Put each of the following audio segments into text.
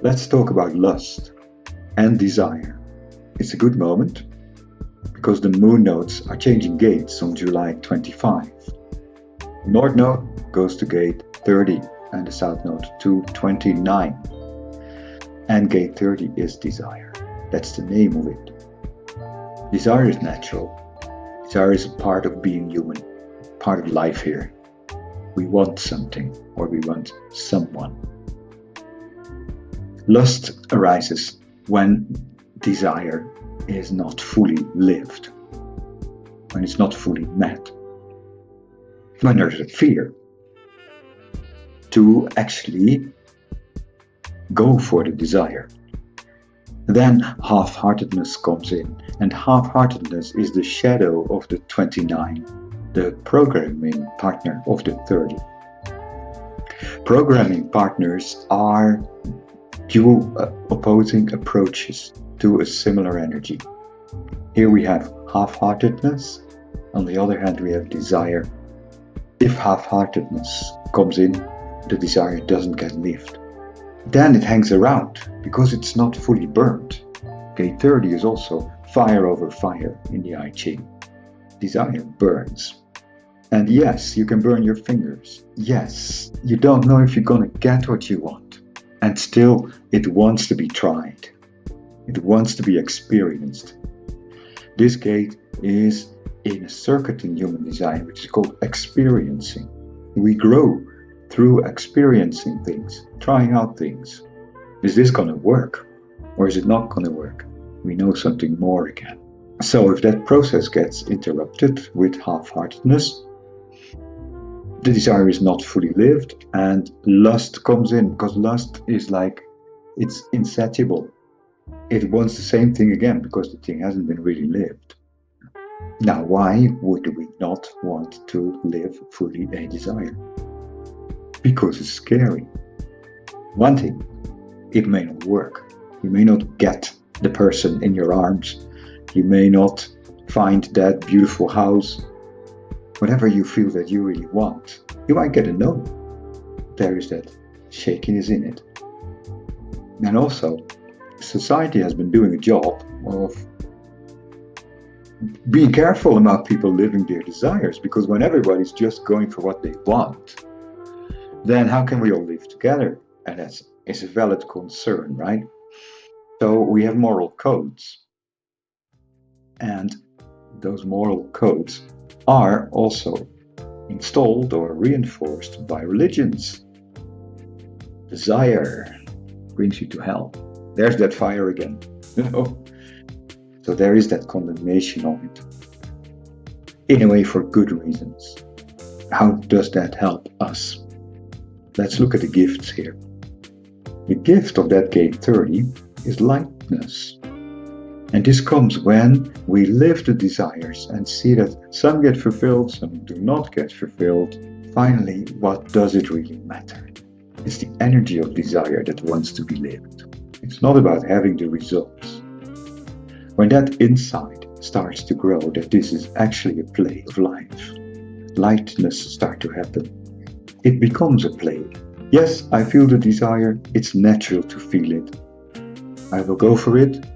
Let's talk about lust and desire. It's a good moment because the moon nodes are changing gates on July 25. North node goes to gate 30 and the south node to 29. And gate 30 is desire. That's the name of it. Desire is natural. Desire is a part of being human, part of life here. We want something or we want someone. Lust arises when desire is not fully lived, when it's not fully met, when there's a fear to actually go for the desire. Then half-heartedness comes in, and half-heartedness is the shadow of the 29, the programming partner of the 30. Programming partners are dual opposing approaches to a similar energy. Here we have half-heartedness, on the other hand we have desire. If half-heartedness comes in, the desire doesn't get lived. Then it hangs around because it's not fully burned. Gate 30 is also fire over fire in the I Ching. Desire burns. And yes, you can burn your fingers. Yes, you don't know if you're gonna get what you want. And still, it wants to be tried. It wants to be experienced. This gate is in a circuit in human design, which is called experiencing. We grow through experiencing things, trying out things. Is this going to work? Or is it not going to work? We know something more again. So if that process gets interrupted with half-heartedness, the desire is not fully lived and lust comes in, because lust is like, it's insatiable. It wants the same thing again because the thing hasn't been really lived. Now, why would we not want to live fully a desire? Because it's scary. One thing, it may not work. You may not get the person in your arms. You may not find that beautiful house. Whatever you feel that you really want, you might get a no. There is that shakiness in it. And also, society has been doing a job of being careful about people living their desires, because when everybody's just going for what they want, then how can we all live together? And that's a valid concern, right? So we have moral codes. And those moral codes are also installed or reinforced by religions. Desire brings you to hell. There's that fire again. So there is that condemnation of it. In a way, for good reasons. How does that help us? Let's look at the gifts here. The gift of that gate 30 is lightness. And this comes when we live the desires and see that some get fulfilled, some do not get fulfilled. Finally, what does it really matter? It's the energy of desire that wants to be lived. It's not about having the results. When that insight starts to grow, that this is actually a play of life, lightness starts to happen. It becomes a play. Yes, I feel the desire. It's natural to feel it. I will go for it.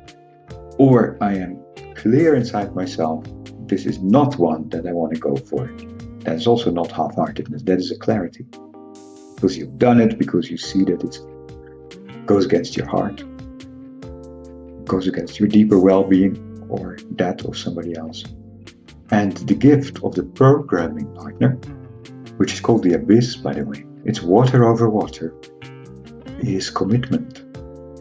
Or I am clear inside myself, this is not one that I want to go for. That's also not half-heartedness. That is a clarity. Because you've done it, because you see that it goes against your heart, goes against your deeper well-being, or that of somebody else. And the gift of the programming partner, which is called the abyss, by the way, it's water over water, is commitment.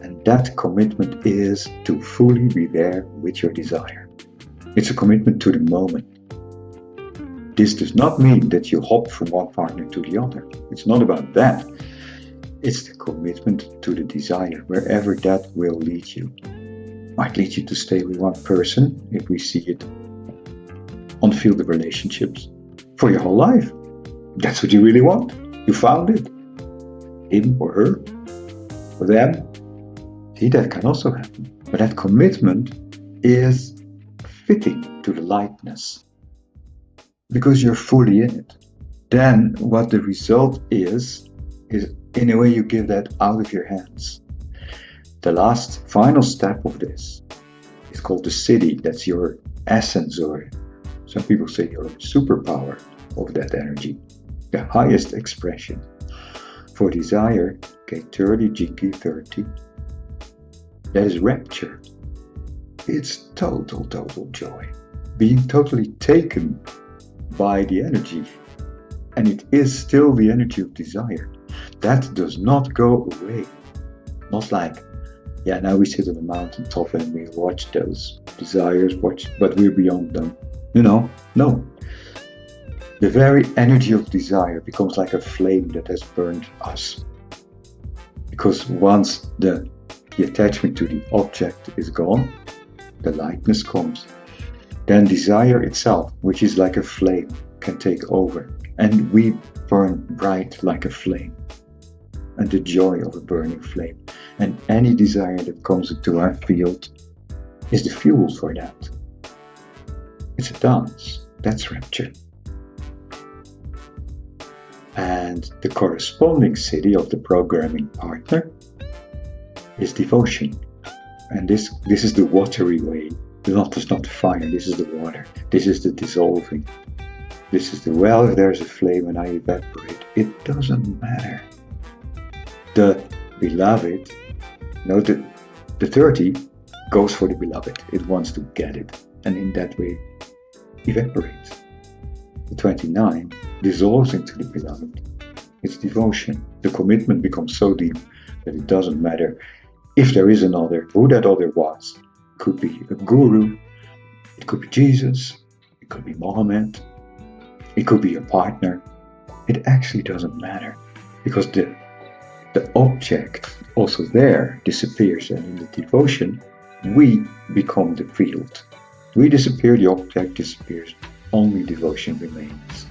And that commitment is to fully be there with your desire. It's a commitment to the moment. This does not mean that you hop from one partner to the other. It's not about that. It's the commitment to the desire, wherever that will lead you. Might lead you to stay with one person, if we see it on the field of relationships, for your whole life. That's what you really want. You found it. Him or her, or them. See, that can also happen. But that commitment is fitting to the lightness, because you're fully in it. Then what the result is in a way you give that out of your hands. The last final step of this is called the city. That's your essence, or some people say your superpower of that energy, the highest expression. For desire, K30, GQ30, that is rapture. It's total joy. Being totally taken by the energy. And it is still the energy of desire. That does not go away. Not like, yeah, now we sit on the mountaintop and we watch those desires, but we're beyond them. No. The very energy of desire becomes like a flame that has burned us. Because once the attachment to the object is gone, the lightness comes. Then desire itself, which is like a flame, can take over. And we burn bright like a flame. And the joy of a burning flame. And any desire that comes into our field is the fuel for that. It's a dance. That's rapture. And the corresponding city of the programming partner is devotion. And this is the watery way. It's not the fire, this is the water. This is the dissolving. This is the, well, if there's a flame and I evaporate, it doesn't matter. The beloved, the 30 goes for the beloved. It wants to get it. And in that way, evaporates. The 29 dissolves into the beloved. It's devotion. The commitment becomes so deep that it doesn't matter if there is another, who that other was. It could be a guru, it could be Jesus, it could be Mohammed, it could be a partner. It actually doesn't matter because the object also there disappears, and in the devotion we become the field. We disappear, the object disappears, only devotion remains.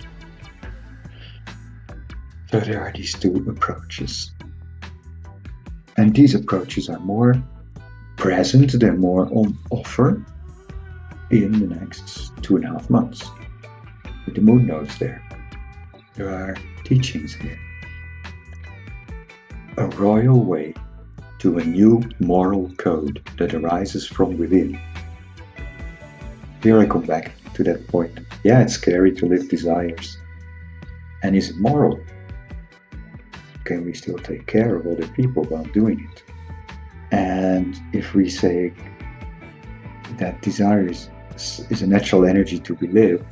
So there are these two approaches. And these approaches are more present, they're more on offer in the next 2.5 months. With the moon nodes there. There are teachings here. A royal way to a new moral code that arises from within. Here I come back to that point. Yeah, it's scary to live desires. And is it moral? Can we still take care of other people while doing it? And if we say that desire is a natural energy to be lived,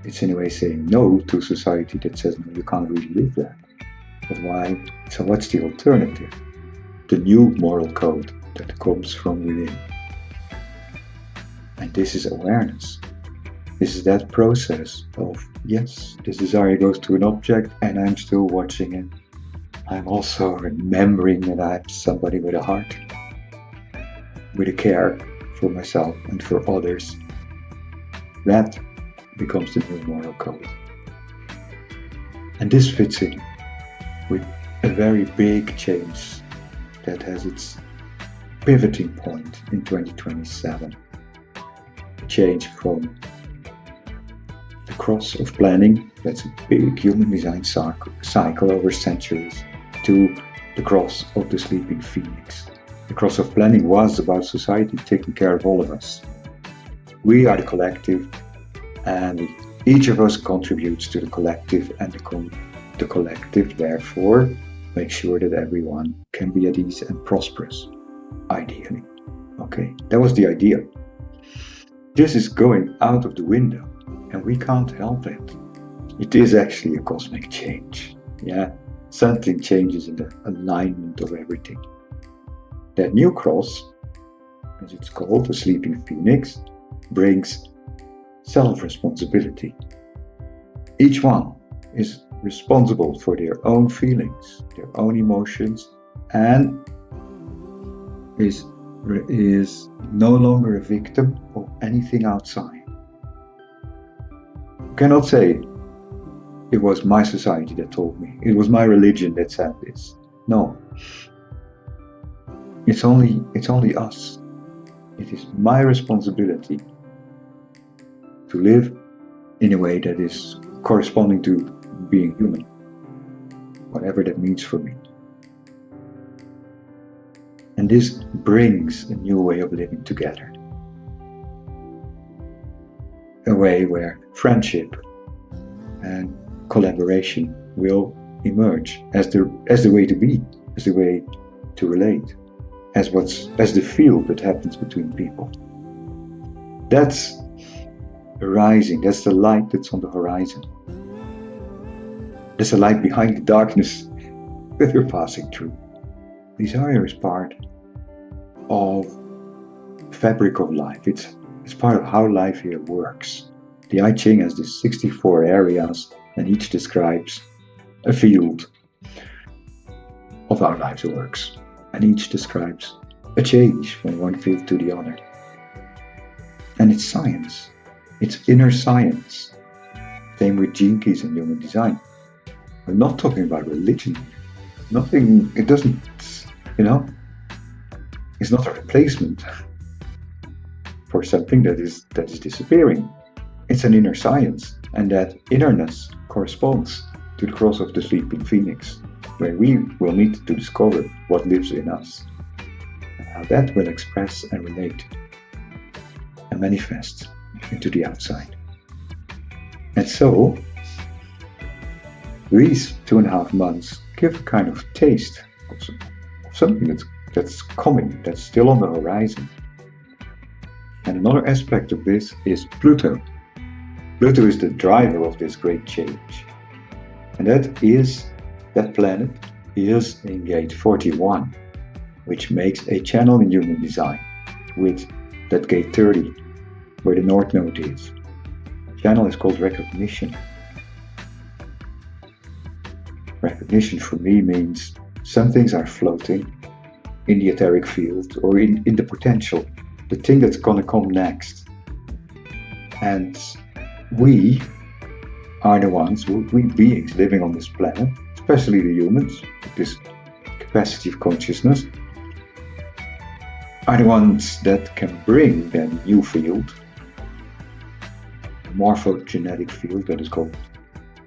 it's in a way saying no to society that says, no, you can't really live that. But why? So what's the alternative? The new moral code that comes from within. And this is awareness. This is that process of, yes, this desire goes to an object and I'm still watching it. I'm also remembering that I'm somebody with a heart, with a care for myself and for others. That becomes the new moral code. And this fits in with a very big change that has its pivoting point in 2027. A change from the cross of planning, that's a big human design cycle over centuries, to the cross of the sleeping phoenix. The cross of planning was about society taking care of all of us. We are the collective, and each of us contributes to the collective, and the collective therefore makes sure that everyone can be at ease and prosperous, ideally. Okay, that was the idea. This is going out of the window, and we can't help it. It is actually a cosmic change. Yeah, something changes in the alignment of everything. That new cross, as it's called, the sleeping phoenix, brings self-responsibility. Each one is responsible for their own feelings, their own emotions, and is no longer a victim of anything outside. You cannot say, it was my society that told me, it was my religion that said this. No. It's only us. It is my responsibility to live in a way that is corresponding to being human, whatever that means for me. And this brings a new way of living together. A way where friendship and collaboration will emerge as the way to be, as the way to relate, as the field that happens between people. That's arising, that's the light that's on the horizon. There's a light behind the darkness that we're passing through. Desire is part of the fabric of life. It's part of how life here works. The I Ching has these 64 areas, and each describes a field of how life works. And each describes a change from one field to the other. And it's science. It's inner science. Same with gene keys and human design. We're not talking about religion. It doesn't, it's not a replacement for something that is disappearing. It's an inner science, and that innerness corresponds to the cross of the sleeping phoenix, where we will need to discover what lives in us, and how that will express and relate and manifest into the outside. And so, these 2.5 months give a kind of taste of something that's coming, that's still on the horizon. And another aspect of this is Pluto. Pluto is the driver of this great change. And that planet is in gate 41, which makes a channel in human design with that gate 30, where the North Node is. The channel is called recognition. Recognition for me means some things are floating in the etheric field or in the potential, the thing that's going to come next. And we are the ones, we beings living on this planet, especially the humans, with this capacity of consciousness, are the ones that can bring that new field, the morphogenetic field that is called,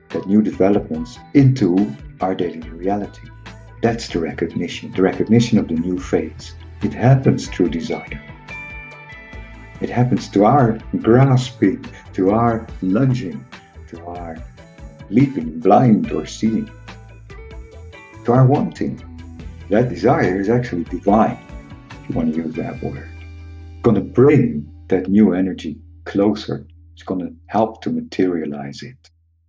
that new developments into our daily reality. That's the recognition of the new phase. It happens through desire. It happens to our grasping, to our lunging, to our leaping, blind or seeing, to our wanting. That desire is actually divine, if you want to use that word. It's going to bring that new energy closer. It's going to help to materialize it.